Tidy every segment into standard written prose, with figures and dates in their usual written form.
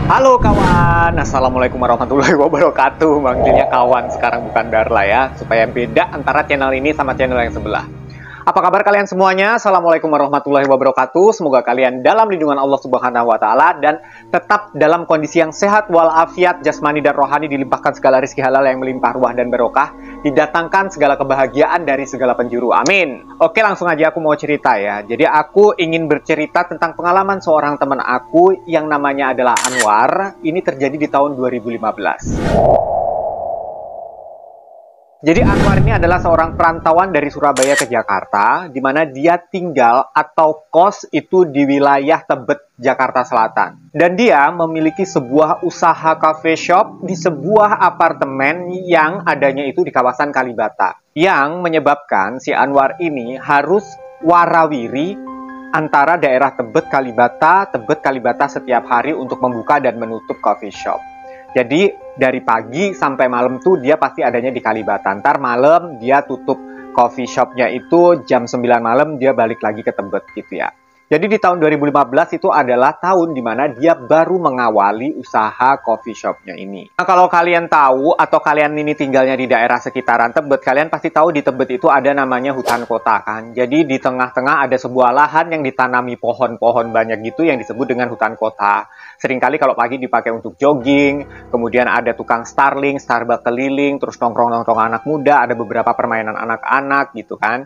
Halo kawan, Assalamualaikum warahmatullahi wabarakatuh. Manggilnya kawan sekarang bukan Darla ya, supaya beda antara channel ini sama channel yang sebelah. Apa kabar kalian semuanya? Assalamualaikum warahmatullahi wabarakatuh. Semoga kalian dalam lindungan Allah Subhanahu wa Ta'ala dan tetap dalam kondisi yang sehat walafiat, jasmani dan rohani, dilimpahkan segala rezeki halal yang melimpah ruah dan berokah, didatangkan segala kebahagiaan dari segala penjuru. Amin. Oke, langsung aja aku mau cerita ya. Jadi aku ingin bercerita tentang pengalaman seorang teman aku yang namanya adalah Anwar. Ini terjadi di tahun 2015. Jadi Anwar ini adalah seorang perantauan dari Surabaya ke Jakarta, di mana dia tinggal atau kos itu di wilayah Tebet, Jakarta Selatan. Dan dia memiliki sebuah usaha cafe shop di sebuah apartemen yang adanya itu di kawasan Kalibata. Yang menyebabkan si Anwar ini harus warawiri antara daerah Tebet Kalibata setiap hari untuk membuka dan menutup coffee shop. Jadi dari pagi sampai malam tuh dia pasti adanya di Kalibata. Ntar malam dia tutup coffee shopnya itu jam 9 malam dia balik lagi ke Tebet gitu ya. Jadi di tahun 2015 itu adalah tahun dimana dia baru mengawali usaha coffee shopnya ini. Nah kalau kalian tahu atau kalian ini tinggalnya di daerah sekitaran Tebet, kalian pasti tahu di Tebet itu ada namanya hutan kota kan. Jadi di tengah-tengah ada sebuah lahan yang ditanami pohon-pohon banyak gitu yang disebut dengan hutan kota. Seringkali kalau pagi dipakai untuk jogging, kemudian ada tukang Starling, Starbucks keliling, terus nongkrong-nongkrong anak muda, ada beberapa permainan anak-anak gitu kan.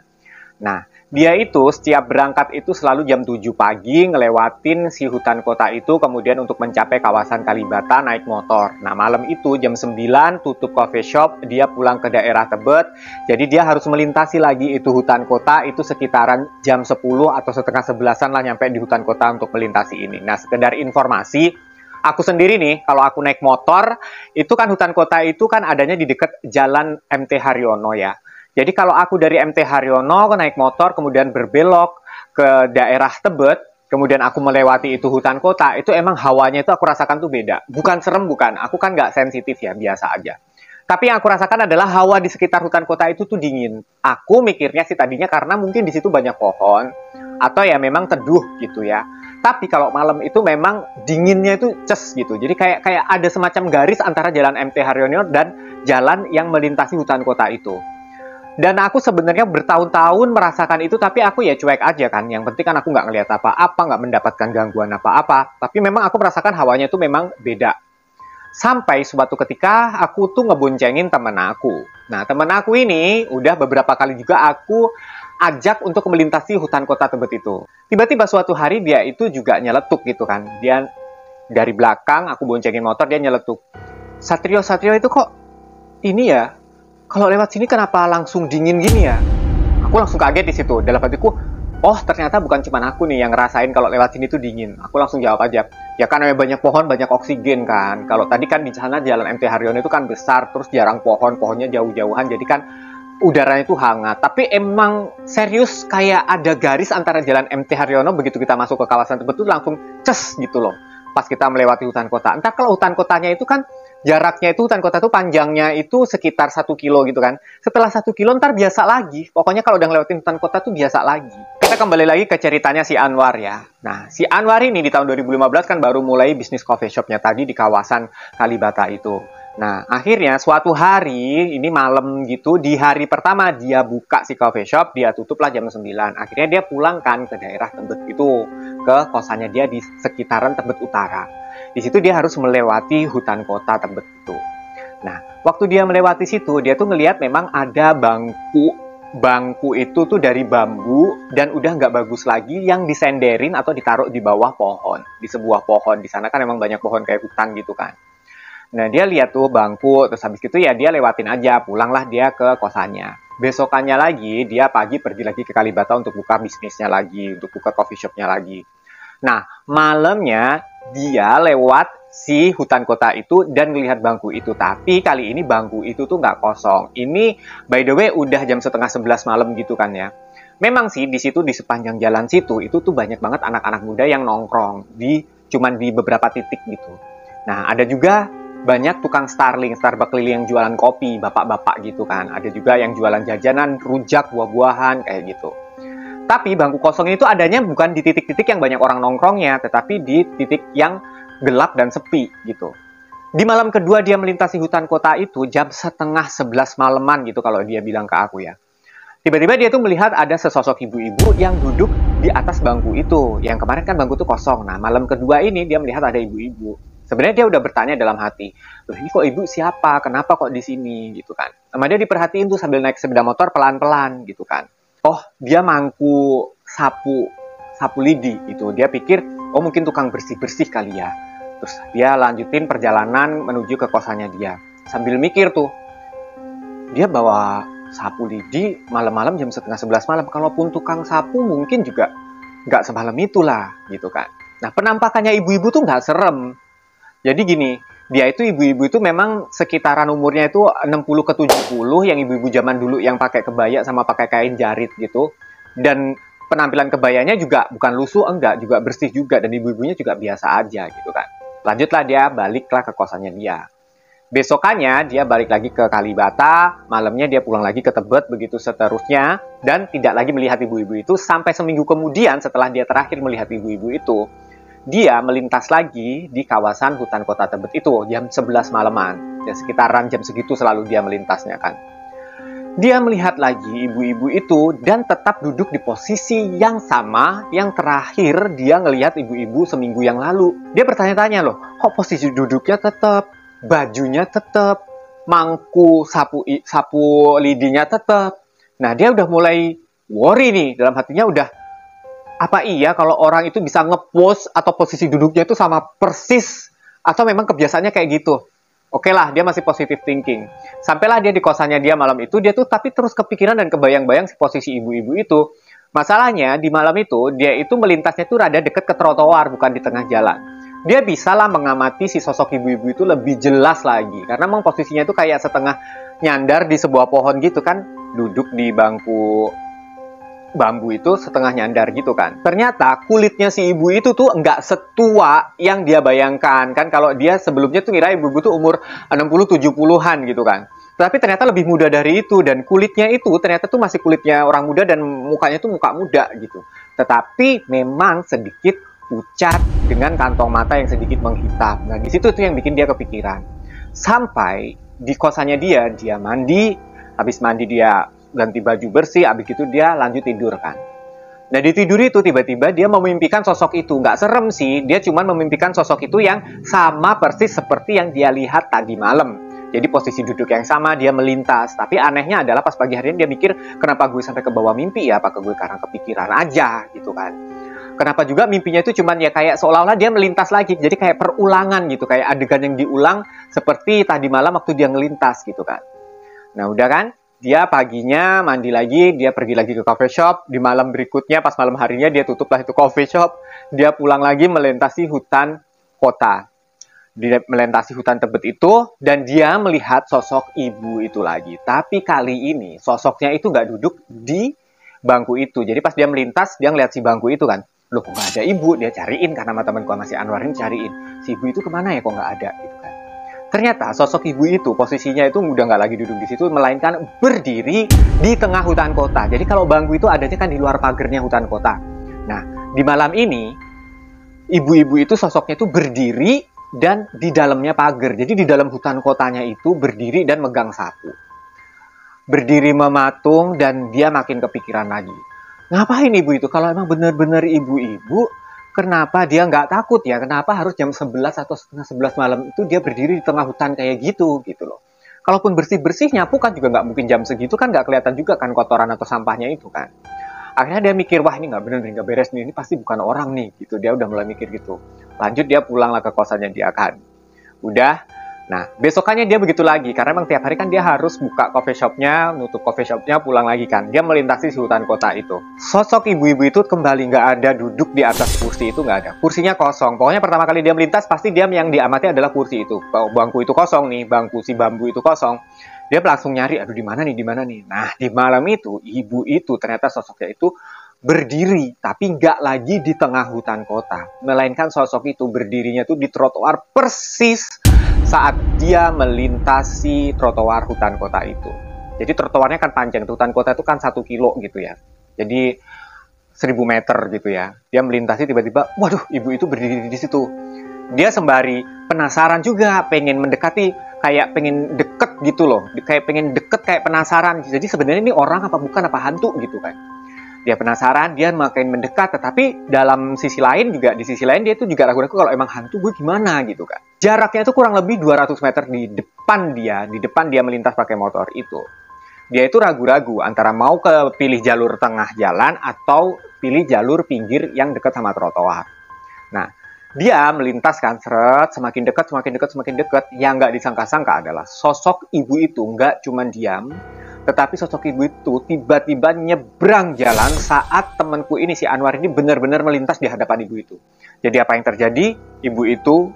Nah, dia itu setiap berangkat itu selalu jam 7 pagi ngelewatin si hutan kota itu, kemudian untuk mencapai kawasan Kalibata naik motor. Nah, malam itu jam 9 tutup coffee shop, dia pulang ke daerah Tebet. Jadi dia harus melintasi lagi itu hutan kota itu sekitaran jam 10 atau setengah 11-an lah nyampe di hutan kota untuk melintasi ini. Nah, sekedar informasi, aku sendiri nih, kalau aku naik motor, itu kan hutan kota itu kan adanya di dekat jalan MT Haryono ya. Jadi kalau aku dari MT Haryono naik motor kemudian berbelok ke daerah Tebet, kemudian aku melewati itu hutan kota, itu emang hawanya itu aku rasakan tuh beda. Bukan serem, bukan. Aku kan nggak sensitif ya, biasa aja. Tapi yang aku rasakan adalah hawa di sekitar hutan kota itu tuh dingin. Aku mikirnya sih tadinya karena mungkin di situ banyak pohon, atau ya memang teduh gitu ya. Tapi kalau malam itu memang dinginnya itu ces gitu. Jadi kayak ada semacam garis antara jalan MT Haryono dan jalan yang melintasi hutan kota itu. Dan aku sebenarnya bertahun-tahun merasakan itu, tapi aku ya cuek aja kan. Yang penting kan aku nggak ngelihat apa-apa, nggak mendapatkan gangguan apa-apa. Tapi memang aku merasakan hawanya itu memang beda. Sampai suatu ketika aku tuh ngeboncengin temen aku. Nah, temen aku ini udah beberapa kali juga aku ajak untuk melintasi hutan kota Tebet itu. Tiba-tiba suatu hari dia itu juga nyeletuk gitu kan. Dia dari belakang, aku boncengin motor, dia nyeletuk. Satrio itu kok ini ya? Kalau lewat sini kenapa langsung dingin gini ya? Aku langsung kaget di situ. Dalam hatiku, oh ternyata bukan cuma aku nih yang ngerasain kalau lewat sini tuh dingin. Aku langsung jawab aja, ya kan banyak pohon, banyak oksigen kan. Kalau tadi kan di sana jalan MT Haryono itu kan besar, terus jarang pohonnya jauh-jauhan, jadi kan udaranya itu hangat. Tapi emang serius kayak ada garis antara jalan MT Haryono begitu kita masuk ke kawasan Tebet itu langsung ces gitu loh. Pas kita melewati hutan kota. Entah kalau hutan kotanya itu kan jaraknya itu hutan kota itu panjangnya itu sekitar 1 kilo gitu kan. Setelah 1 kilo ntar biasa lagi. Pokoknya kalau udah ngelewatin hutan kota tuh biasa lagi. Kita kembali lagi ke ceritanya si Anwar ya. Nah, si Anwar ini di tahun 2015 kan baru mulai bisnis coffee shopnya tadi di kawasan Kalibata itu. Nah, akhirnya suatu hari, ini malam gitu, di hari pertama dia buka si coffee shop, dia tutuplah jam 9. Akhirnya dia pulang kan ke daerah Tebet itu, ke kosannya dia di sekitaran Tebet Utara. Di situ dia harus melewati hutan kota Tebet itu. Nah, waktu dia melewati situ, dia tuh ngelihat memang ada bangku itu tuh dari bambu dan udah nggak bagus lagi yang disenderin atau ditaruh di bawah pohon, di sebuah pohon. Di sana kan memang banyak pohon kayak hutan gitu kan. Nah, dia lihat tuh bangku, terus habis itu ya dia lewatin aja, pulanglah dia ke kosannya. Besokannya lagi, dia pagi pergi lagi ke Kalibata untuk buka bisnisnya lagi, untuk buka coffee shopnya lagi. Nah, malamnya dia lewat si hutan kota itu dan melihat bangku itu. Tapi kali ini bangku itu tuh nggak kosong. Ini by the way udah jam setengah 11 malam gitu kan ya. Memang sih di situ di sepanjang jalan situ itu tuh banyak banget anak-anak muda yang nongkrong cuman di beberapa titik gitu. Nah, ada juga banyak tukang Starling, Starbucks keliling yang jualan kopi, bapak-bapak gitu kan. Ada juga yang jualan jajanan, rujak, buah-buahan kayak gitu. Tapi bangku kosong itu adanya bukan di titik-titik yang banyak orang nongkrongnya, tetapi di titik yang gelap dan sepi gitu. Di malam kedua dia melintasi hutan kota itu jam setengah 11 malaman gitu kalau dia bilang ke aku ya. Tiba-tiba dia tuh melihat ada sesosok ibu-ibu yang duduk di atas bangku itu. Yang kemarin kan bangku tuh kosong. Nah, malam kedua ini dia melihat ada ibu-ibu. Sebenarnya dia udah bertanya dalam hati, loh ini kok ibu siapa? Kenapa kok di sini? Gitu kan. Sama dia diperhatiin tuh sambil naik sepeda motor pelan-pelan gitu kan. Oh, dia mangku sapu lidi gitu. Dia pikir, oh mungkin tukang bersih-bersih kali ya. Terus dia lanjutin perjalanan menuju ke kosannya dia. Sambil mikir tuh, dia bawa sapu lidi malam-malam jam setengah 11 malam. Kalaupun tukang sapu mungkin juga nggak semalam itulah gitu kan. Nah, penampakannya ibu-ibu tuh nggak serem. Jadi gini, dia itu ibu-ibu itu memang sekitaran umurnya itu 60 ke 70, yang ibu-ibu zaman dulu yang pakai kebaya sama pakai kain jarit gitu. Dan penampilan kebayanya juga bukan lusuh, enggak, juga bersih juga. Dan ibu-ibunya juga biasa aja gitu kan. Lanjutlah dia baliklah ke kosannya dia. Besokannya dia balik lagi ke Kalibata, malamnya dia pulang lagi ke Tebet, begitu seterusnya. Dan tidak lagi melihat ibu-ibu itu sampai seminggu kemudian setelah dia terakhir melihat ibu-ibu itu. Dia melintas lagi di kawasan hutan kota Tebet itu jam 11 malaman. Ya, sekitaran jam segitu selalu dia melintasnya kan. Dia melihat lagi ibu-ibu itu dan tetap duduk di posisi yang sama yang terakhir dia ngelihat ibu-ibu seminggu yang lalu. Dia bertanya-tanya loh, kok posisi duduknya tetap, bajunya tetap, mangku sapu lidinya tetap. Nah, dia udah mulai worry nih, dalam hatinya udah, apa iya kalau orang itu bisa ngepost atau posisi duduknya itu sama persis, atau memang kebiasaannya kayak gitu. Oke lah, dia masih positive thinking. Sampailah dia di kosannya dia malam itu, dia tuh tapi terus kepikiran dan kebayang-bayang si posisi ibu-ibu itu. Masalahnya di malam itu, dia itu melintasnya tuh rada deket ke trotoar, bukan di tengah jalan. Dia bisa lah mengamati si sosok ibu-ibu itu lebih jelas lagi. Karena memang posisinya itu kayak setengah nyandar di sebuah pohon gitu kan. Duduk di bangku bambu itu setengah nyandar gitu kan. Ternyata kulitnya si ibu itu tuh nggak setua yang dia bayangkan. Kan kalau dia sebelumnya tuh ngira ibu-ibu tuh umur 60-70-an gitu kan. Tapi ternyata lebih muda dari itu. Dan kulitnya itu ternyata tuh masih kulitnya orang muda dan mukanya tuh muka muda gitu. Tetapi memang sedikit pucat dengan kantong mata yang sedikit menghitam. Nah, di situ tuh yang bikin dia kepikiran. Sampai di kosannya dia mandi, habis mandi dia ganti baju bersih, habis itu dia lanjut tidur kan. Nah, di tidur itu tiba-tiba dia memimpikan sosok itu. Nggak serem sih, dia cuma memimpikan sosok itu yang sama persis seperti yang dia lihat tadi malam. Jadi posisi duduk yang sama, dia melintas. Tapi anehnya adalah pas pagi harinya dia mikir, kenapa gue sampai ke bawah mimpi ya? Apakah gue karena kepikiran aja gitu kan. Kenapa juga mimpinya itu cuman ya kayak seolah-olah dia melintas lagi. Jadi kayak perulangan gitu, kayak adegan yang diulang seperti tadi malam waktu dia ngelintas gitu kan. Nah, udah kan? Dia paginya mandi lagi, dia pergi lagi ke coffee shop. Di malam berikutnya, pas malam harinya dia tutuplah itu coffee shop. Dia pulang lagi melintasi hutan kota. Dia melintasi hutan Tebet itu, dan dia melihat sosok ibu itu lagi. Tapi kali ini sosoknya itu nggak duduk di bangku itu. Jadi pas dia melintas, dia ngeliat si bangku itu kan. Loh, kok nggak ada ibu? Dia cariin, karena sama temanku masih Anwar ini cariin. Si ibu itu kemana ya, kok nggak ada gitu kan. Ternyata sosok ibu itu posisinya itu udah nggak lagi duduk di situ, melainkan berdiri di tengah hutan kota. Jadi kalau bangku itu adanya kan di luar pagernya hutan kota. Nah, di malam ini ibu-ibu itu sosoknya itu berdiri dan di dalamnya pagar. Jadi di dalam hutan kotanya itu berdiri dan megang sapu. Berdiri mematung dan dia makin kepikiran lagi. Ngapain ibu itu? Kalau emang benar-benar ibu-ibu, kenapa dia nggak takut ya? Kenapa harus jam 11 atau setengah 11 malam itu dia berdiri di tengah hutan kayak gitu loh. Kalaupun bersih-bersih nyapu kan juga nggak mungkin jam segitu kan nggak kelihatan juga kan kotoran atau sampahnya itu kan. Akhirnya dia mikir, wah ini nggak bener nih, nggak beres nih, ini pasti bukan orang nih gitu. Dia udah mulai mikir gitu. Lanjut dia pulanglah ke kosannya dia kan. Udah. Nah, besokannya dia begitu lagi. Karena emang tiap hari kan dia harus buka coffee shopnya, nutup coffee shopnya, pulang lagi kan. Dia melintasi si hutan kota itu. Sosok ibu-ibu itu kembali nggak ada duduk di atas kursi itu, nggak ada. Kursinya kosong. Pokoknya pertama kali dia melintas, pasti dia yang diamati adalah kursi itu. Bangku itu kosong nih, bangku si bambu itu kosong. Dia langsung nyari, aduh di mana nih, di mana nih. Nah, di malam itu, ibu itu ternyata sosoknya itu berdiri, tapi nggak lagi di tengah hutan kota. Melainkan sosok itu berdirinya tuh di trotoar persis saat dia melintasi trotoar hutan kota itu. Jadi trotoarnya kan panjang, hutan kota itu kan 1 kilo gitu ya. Jadi 1000 meter gitu ya. Dia melintasi tiba-tiba, waduh ibu itu berdiri di situ. dia sembari penasaran juga, pengen mendekati, kayak pengen deket gitu loh, kayak pengen deket, kayak penasaran. Jadi sebenarnya ini orang apa bukan, apa hantu gitu kan. Dia penasaran, dia makin mendekat, tetapi dalam sisi lain juga, di sisi lain dia itu juga ragu-ragu kalau emang hantu gue gimana gitu kan. Jaraknya itu kurang lebih 200 meter di depan dia melintas pakai motor itu. Dia itu ragu-ragu antara mau ke pilih jalur tengah jalan atau pilih jalur pinggir yang dekat sama trotoar. Nah, dia melintas kan, seret, semakin dekat, semakin dekat, semakin dekat. Yang nggak disangka-sangka adalah sosok ibu itu nggak cuma diam, tetapi sosok ibu itu tiba-tiba nyebrang jalan saat temanku ini, si Anwar ini, benar-benar melintas di hadapan ibu itu. Jadi apa yang terjadi? Ibu itu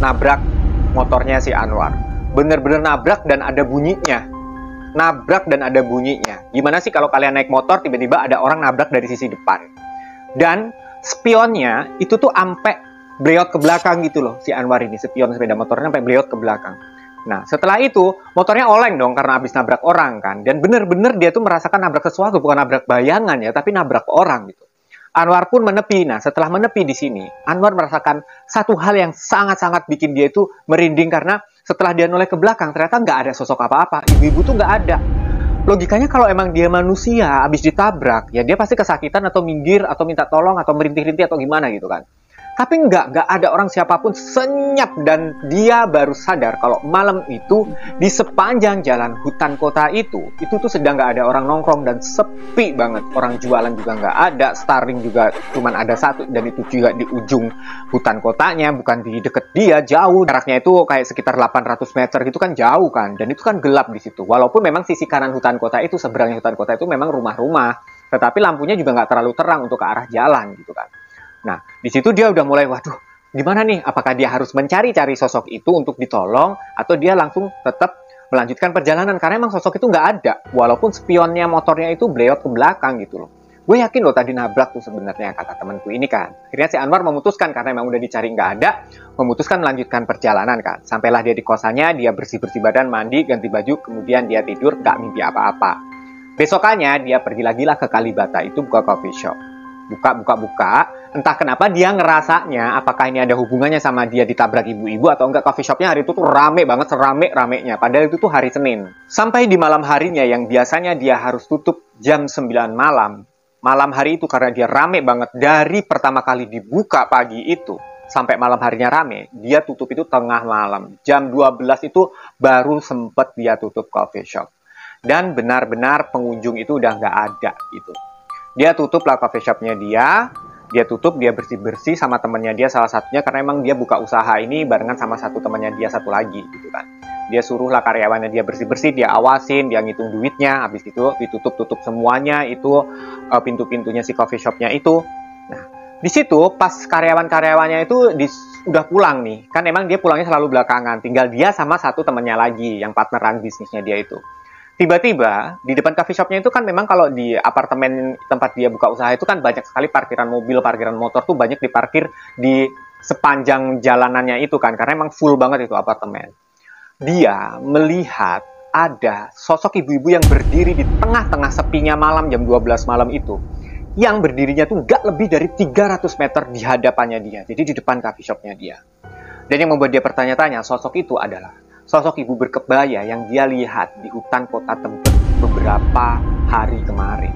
nabrak motornya si Anwar. Benar-benar nabrak dan ada bunyinya. Nabrak dan ada bunyinya. Gimana sih kalau kalian naik motor, tiba-tiba ada orang nabrak dari sisi depan. Dan spionnya itu tuh ampe bleot ke belakang gitu loh, si Anwar ini, spion sepeda motornya sampai bleot ke belakang. Nah, setelah itu, motornya oleng dong karena habis nabrak orang kan. Dan bener-bener dia tuh merasakan nabrak sesuatu, bukan nabrak bayangan ya, tapi nabrak orang gitu. Anwar pun menepi. Nah, setelah menepi di sini, Anwar merasakan satu hal yang sangat-sangat bikin dia itu merinding karena setelah dia noleh ke belakang, ternyata nggak ada sosok apa-apa. Ibu-ibu tuh nggak ada. Logikanya kalau emang dia manusia, habis ditabrak, ya dia pasti kesakitan atau minggir, atau minta tolong, atau merintih-rintih, atau gimana gitu kan. Tapi nggak ada orang siapapun, senyap, dan dia baru sadar kalau malam itu di sepanjang jalan hutan kota itu tuh sedang nggak ada orang nongkrong dan sepi banget. Orang jualan juga nggak ada, Starling juga cuman ada satu, dan itu juga di ujung hutan kotanya, bukan di deket dia, jauh. Jaraknya itu kayak sekitar 800 meter gitu kan, jauh kan, dan itu kan gelap di situ. Walaupun memang sisi kanan hutan kota itu, seberangnya hutan kota itu memang rumah-rumah, tetapi lampunya juga nggak terlalu terang untuk ke arah jalan gitu kan. Nah, di situ dia udah mulai, waduh, gimana nih? Apakah dia harus mencari-cari sosok itu untuk ditolong, atau dia langsung tetap melanjutkan perjalanan? Karena emang sosok itu nggak ada, walaupun spionnya motornya itu bleot ke belakang gitu loh. Gue yakin loh tadi nabrak tuh sebenarnya, kata temanku ini kan. Akhirnya si Anwar memutuskan, karena emang udah dicari nggak ada, memutuskan melanjutkan perjalanan kan. Sampailah dia di kosannya, dia bersih-bersih badan, mandi, ganti baju, kemudian dia tidur, nggak mimpi apa-apa. Besokannya dia pergi lagi lah ke Kalibata, itu buka coffee shop. Buka, entah kenapa dia ngerasanya apakah ini ada hubungannya sama dia ditabrak ibu-ibu atau enggak. Coffee shopnya hari itu tuh rame banget, serame-ramenya, padahal itu tuh hari Senin. Sampai di malam harinya yang biasanya dia harus tutup jam 9 malam, malam hari itu karena dia rame banget, dari pertama kali dibuka pagi itu sampai malam harinya rame, dia tutup itu tengah malam. Jam 12 itu baru sempet dia tutup coffee shop. Dan benar-benar pengunjung itu udah nggak ada gitu. Dia tutup lah coffee shopnya dia tutup, dia bersih-bersih sama temannya dia salah satunya, karena emang dia buka usaha ini barengan sama satu temannya dia satu lagi gitu kan. Dia suruh lah karyawannya dia bersih-bersih, dia awasin, dia ngitung duitnya, habis itu ditutup-tutup semuanya itu pintu-pintunya si coffee shopnya itu. Nah, di situ pas karyawan-karyawannya itu udah pulang nih, kan emang dia pulangnya selalu belakangan, tinggal dia sama satu temannya lagi yang partneran bisnisnya dia itu. Tiba-tiba di depan coffee shopnya itu kan memang kalau di apartemen tempat dia buka usaha itu kan banyak sekali parkiran mobil, parkiran motor tuh banyak diparkir di sepanjang jalanannya itu kan, karena emang full banget itu apartemen. Dia melihat ada sosok ibu-ibu yang berdiri di tengah-tengah sepinya malam jam 12 malam itu, yang berdirinya tuh nggak lebih dari 300 meter di hadapannya dia, jadi di depan coffee shopnya dia. Dan yang membuat dia bertanya-tanya, sosok itu adalah sosok ibu berkebaya yang dia lihat di hutan kota Tebet beberapa hari kemarin.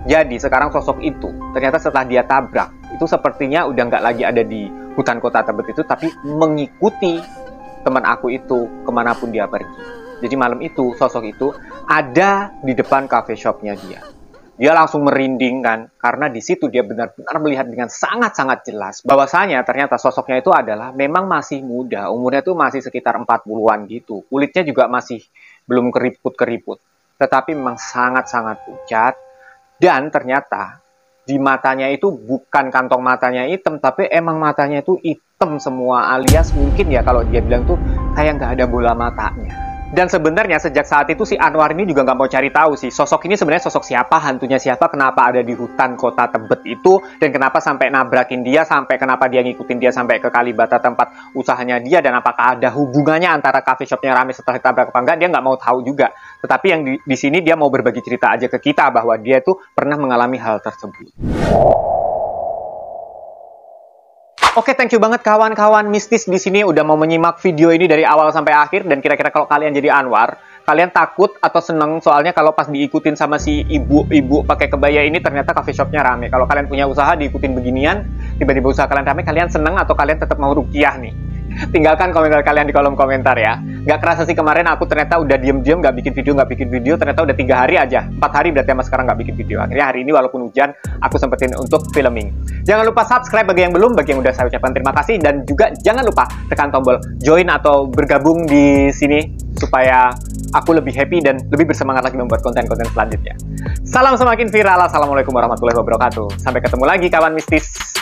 Jadi sekarang sosok itu ternyata setelah dia tabrak, itu sepertinya udah nggak lagi ada di hutan kota Tebet itu, tapi mengikuti teman aku itu kemanapun dia pergi. Jadi malam itu sosok itu ada di depan cafe shopnya dia. Dia langsung merinding kan, karena di situ dia benar-benar melihat dengan sangat-sangat jelas bahwasanya ternyata sosoknya itu adalah memang masih muda, umurnya tuh masih sekitar 40-an gitu. Kulitnya juga masih belum keriput-keriput, tetapi memang sangat-sangat pucat, dan ternyata di matanya itu bukan kantong matanya hitam, tapi emang matanya itu hitam semua, alias mungkin ya kalau dia bilang tuh kayak nggak ada bola matanya. Dan sebenarnya sejak saat itu si Anwar ini juga nggak mau cari tahu sih sosok ini sebenarnya sosok siapa, hantunya siapa, kenapa ada di hutan kota Tebet itu, dan kenapa sampai nabrakin dia, sampai kenapa dia ngikutin dia sampai ke Kalibata tempat usahanya dia, dan apakah ada hubungannya antara coffee shopnya rame setelah ditabrak apa enggak, dia nggak mau tahu juga. Tetapi yang di sini dia mau berbagi cerita aja ke kita bahwa dia tuh pernah mengalami hal tersebut. Oke, thank you banget kawan-kawan mistis di sini udah mau menyimak video ini dari awal sampai akhir. Dan kira-kira kalau kalian jadi Anwar, kalian takut atau seneng soalnya kalau pas diikutin sama si ibu-ibu pakai kebaya ini ternyata coffee shopnya rame. Kalau kalian punya usaha diikutin beginian, tiba-tiba usaha kalian rame, kalian seneng atau kalian tetap mau rukiah nih? Tinggalkan komentar kalian di kolom komentar ya. Gak kerasa sih kemarin aku ternyata udah diem-diem gak bikin video, ternyata udah 3 hari aja. 4 hari berarti sama sekarang gak bikin video. Akhirnya hari ini walaupun hujan, aku sempetin untuk filming. Jangan lupa subscribe bagi yang belum, bagi yang udah saya ucapkan terima kasih. Dan juga jangan lupa tekan tombol join atau bergabung di sini supaya aku lebih happy dan lebih bersemangat lagi membuat konten-konten selanjutnya. Salam semakin viral. Assalamualaikum warahmatullahi wabarakatuh. Sampai ketemu lagi kawan mistis.